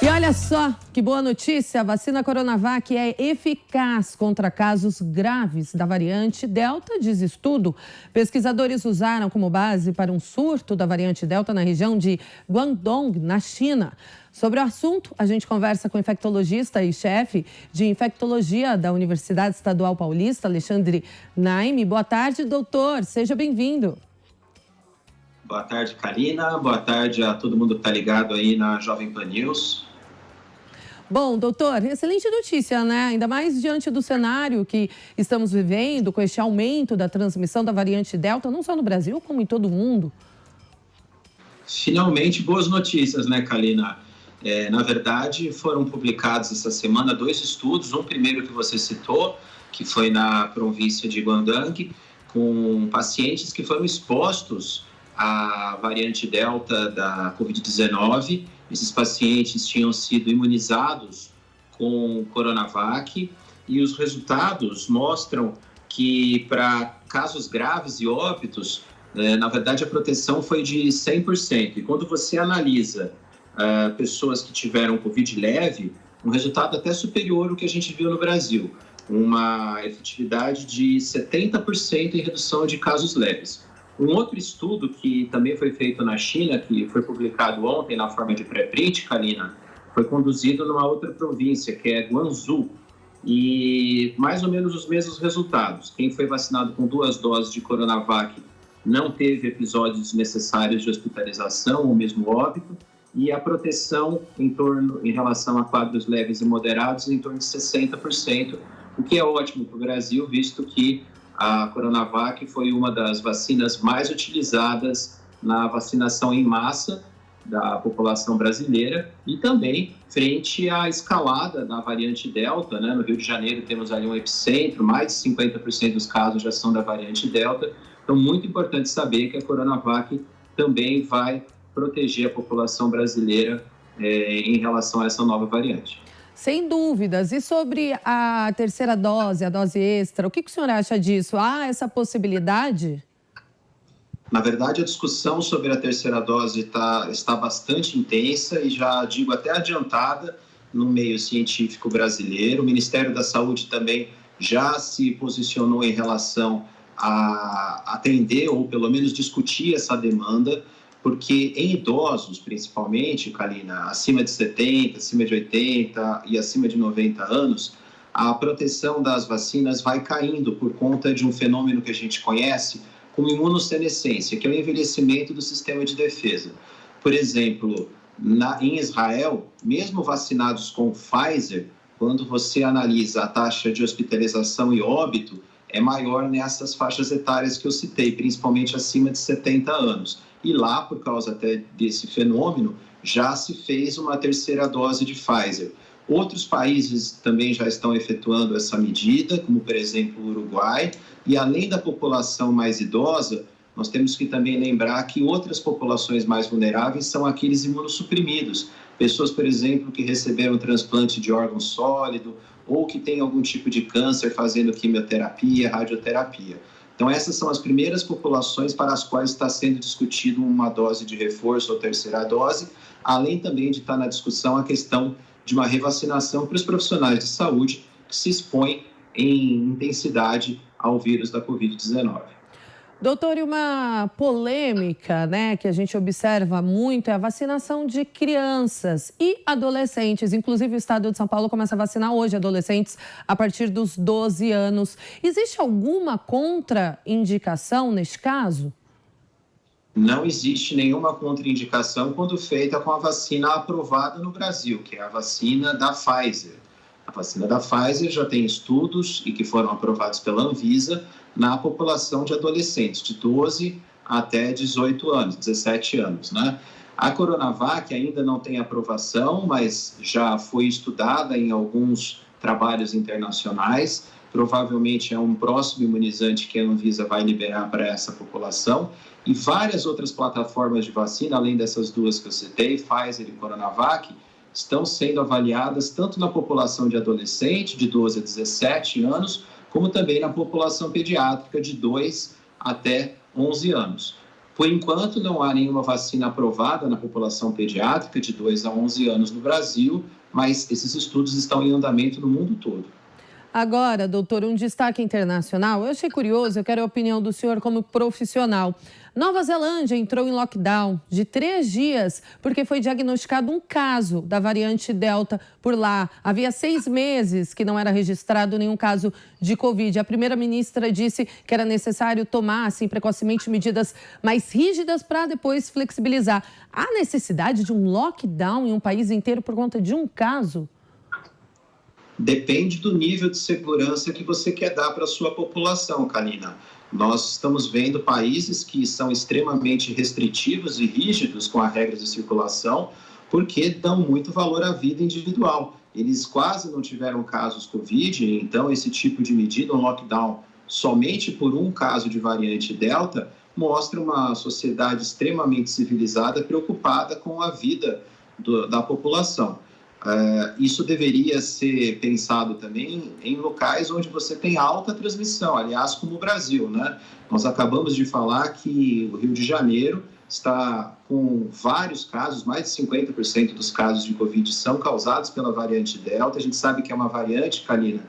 E olha só, que boa notícia, a vacina Coronavac é eficaz contra casos graves da variante Delta, diz estudo. Pesquisadores usaram como base para um surto da variante Delta na região de Guangdong, na China. Sobre o assunto, a gente conversa com o infectologista e chefe de infectologia da Universidade Estadual Paulista, Alexandre Naime. Boa tarde, doutor, seja bem-vindo. Boa tarde, Karina. Boa tarde a todo mundo que está ligado aí na Jovem Pan News. Bom, doutor, excelente notícia, né? Ainda mais diante do cenário que estamos vivendo, com este aumento da transmissão da variante Delta, não só no Brasil, como em todo o mundo. Finalmente, boas notícias, né, Karina? Na verdade, foram publicados essa semana 2 estudos. Um primeiro que você citou, que foi na província de Guangdong, com pacientes que foram expostos à variante Delta da Covid-19. Esses pacientes tinham sido imunizados com Coronavac e os resultados mostram que para casos graves e óbitos, na verdade a proteção foi de 100%. E quando você analisa pessoas que tiveram Covid leve, um resultado até superior ao que a gente viu no Brasil, uma efetividade de 70% em redução de casos leves. Um outro estudo que também foi feito na China, que foi publicado ontem na forma de pré-print, Karina, foi conduzido numa outra província, que é Guangzhou, e mais ou menos os mesmos resultados. Quem foi vacinado com 2 doses de Coronavac não teve episódios necessários de hospitalização ou mesmo óbito, e a proteção em relação a quadros leves e moderados em torno de 60%, o que é ótimo para o Brasil, visto que a Coronavac foi uma das vacinas mais utilizadas na vacinação em massa da população brasileira e também frente à escalada da variante Delta, né? No Rio de Janeiro temos ali um epicentro, mais de 50% dos casos já são da variante Delta. Então, muito importante saber que a Coronavac também vai proteger a população brasileira em relação a essa nova variante. Sem dúvidas. E sobre a terceira dose, a dose extra, o que o senhor acha disso? Há essa possibilidade? Na verdade, a discussão sobre a terceira dose está bastante intensa e já digo até adiantada no meio científico brasileiro. O Ministério da Saúde também já se posicionou em relação a atender ou pelo menos discutir essa demanda, porque em idosos, principalmente, Karina, acima de 70, acima de 80 e acima de 90 anos, a proteção das vacinas vai caindo por conta de um fenômeno que a gente conhece como imunossenescência, que é o envelhecimento do sistema de defesa. Por exemplo, em Israel, mesmo vacinados com Pfizer, quando você analisa a taxa de hospitalização e óbito, é maior nessas faixas etárias que eu citei, principalmente acima de 70 anos. E lá, por causa até desse fenômeno, já se fez uma terceira dose de Pfizer. Outros países também já estão efetuando essa medida, como, por exemplo, o Uruguai. E, além da população mais idosa, nós temos que também lembrar que outras populações mais vulneráveis são aqueles imunossuprimidos. Pessoas, por exemplo, que receberam transplante de órgão sólido ou que têm algum tipo de câncer fazendo quimioterapia, radioterapia. Então, essas são as primeiras populações para as quais está sendo discutido uma dose de reforço ou terceira dose, além também de estar na discussão a questão de uma revacinação para os profissionais de saúde que se expõem em intensidade ao vírus da Covid-19. Doutor, e uma polêmica, né, que a gente observa muito é a vacinação de crianças e adolescentes. Inclusive, o estado de São Paulo começa a vacinar hoje adolescentes a partir dos 12 anos. Existe alguma contraindicação neste caso? Não existe nenhuma contraindicação quando feita com a vacina aprovada no Brasil, que é a vacina da Pfizer. A vacina da Pfizer já tem estudos e que foram aprovados pela Anvisa na população de adolescentes de 12 até 18 anos, 17 anos, né? A Coronavac ainda não tem aprovação, mas já foi estudada em alguns trabalhos internacionais. Provavelmente é um próximo imunizante que a Anvisa vai liberar para essa população. E várias outras plataformas de vacina, além dessas duas que eu citei, Pfizer e Coronavac, estão sendo avaliadas tanto na população de adolescente, de 12 a 17 anos, como também na população pediátrica de 2 até 11 anos. Por enquanto, não há nenhuma vacina aprovada na população pediátrica de 2 a 11 anos no Brasil, mas esses estudos estão em andamento no mundo todo. Agora, doutor, um destaque internacional. Eu achei curioso, eu quero a opinião do senhor como profissional. Nova Zelândia entrou em lockdown de 3 dias porque foi diagnosticado um caso da variante Delta por lá. Havia 6 meses que não era registrado nenhum caso de Covid. A primeira-ministra disse que era necessário tomar, assim, precocemente medidas mais rígidas para depois flexibilizar. Há necessidade de um lockdown em um país inteiro por conta de um caso? Depende do nível de segurança que você quer dar para a sua população, Kalina. Nós estamos vendo países que são extremamente restritivos e rígidos com as regras de circulação, porque dão muito valor à vida individual. Eles quase não tiveram casos Covid, então esse tipo de medida, um lockdown somente por um caso de variante Delta, mostra uma sociedade extremamente civilizada, preocupada com a vida da população. Isso deveria ser pensado também em locais onde você tem alta transmissão, aliás, como o Brasil, né? Nós acabamos de falar que o Rio de Janeiro está com vários casos, mais de 50% dos casos de Covid são causados pela variante Delta. A gente sabe que é uma variante, Kalina,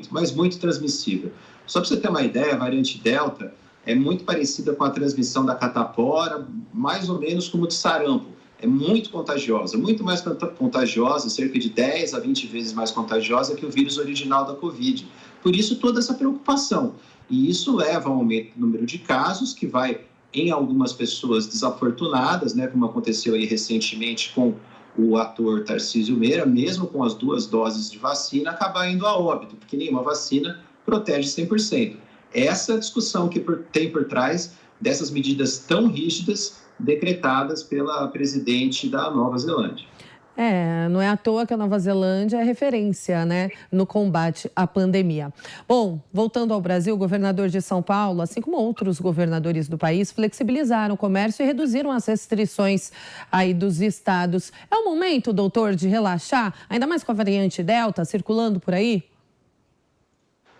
mas muito transmissível. Só para você ter uma ideia, a variante Delta é muito parecida com a transmissão da catapora, mais ou menos como de sarampo. É muito contagiosa, muito mais contagiosa, cerca de 10 a 20 vezes mais contagiosa que o vírus original da Covid. Por isso, toda essa preocupação. E isso leva a um aumento do número de casos, que vai, em algumas pessoas desafortunadas, né, como aconteceu aí recentemente com o ator Tarcísio Meira, mesmo com as 2 doses de vacina, acabar indo a óbito, porque nenhuma vacina protege 100%. Essa é a discussão que tem por trás dessas medidas tão rígidas decretadas pela presidente da Nova Zelândia. Não é à toa que a Nova Zelândia é referência, né, no combate à pandemia. Bom, voltando ao Brasil, o governador de São Paulo, assim como outros governadores do país, flexibilizaram o comércio e reduziram as restrições aí dos estados. É o momento, doutor, de relaxar, ainda mais com a variante Delta circulando por aí?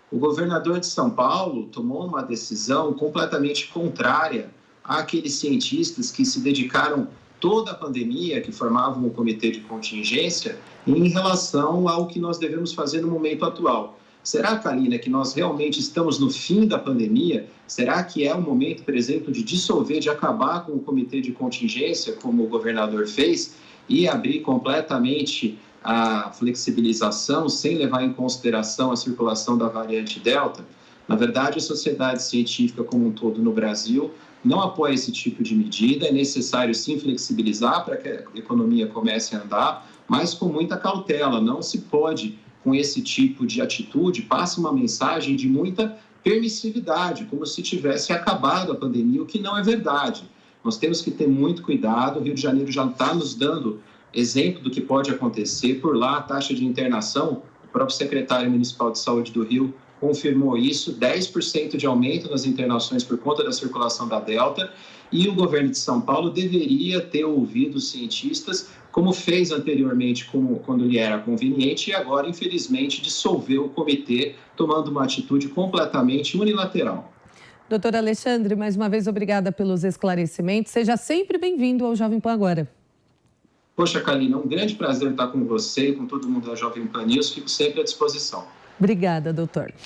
O governador de São Paulo tomou uma decisão completamente contrária àqueles cientistas que se dedicaram toda a pandemia, que formavam o comitê de contingência, em relação ao que nós devemos fazer no momento atual. Será, Kalina, que nós realmente estamos no fim da pandemia? Será que é o momento, por exemplo, de dissolver, de acabar com o comitê de contingência, como o governador fez, e abrir completamente a flexibilização, sem levar em consideração a circulação da variante Delta? Na verdade, a sociedade científica como um todo no Brasil não apoia esse tipo de medida. É necessário, sim, flexibilizar para que a economia comece a andar, mas com muita cautela. Não se pode, com esse tipo de atitude, passa uma mensagem de muita permissividade, como se tivesse acabado a pandemia, o que não é verdade. Nós temos que ter muito cuidado. O Rio de Janeiro já está nos dando exemplo do que pode acontecer. Por lá, a taxa de internação, o próprio secretário municipal de saúde do Rio confirmou isso, 10% de aumento nas internações por conta da circulação da Delta, e o governo de São Paulo deveria ter ouvido os cientistas, como fez anteriormente, quando lhe era conveniente, e agora, infelizmente, dissolveu o comitê, tomando uma atitude completamente unilateral. Doutor Alexandre, mais uma vez, obrigada pelos esclarecimentos. Seja sempre bem-vindo ao Jovem Pan Agora. Poxa, Kalina, é um grande prazer estar com você e com todo mundo da Jovem Pan News. Fico sempre à disposição. Obrigada, doutor.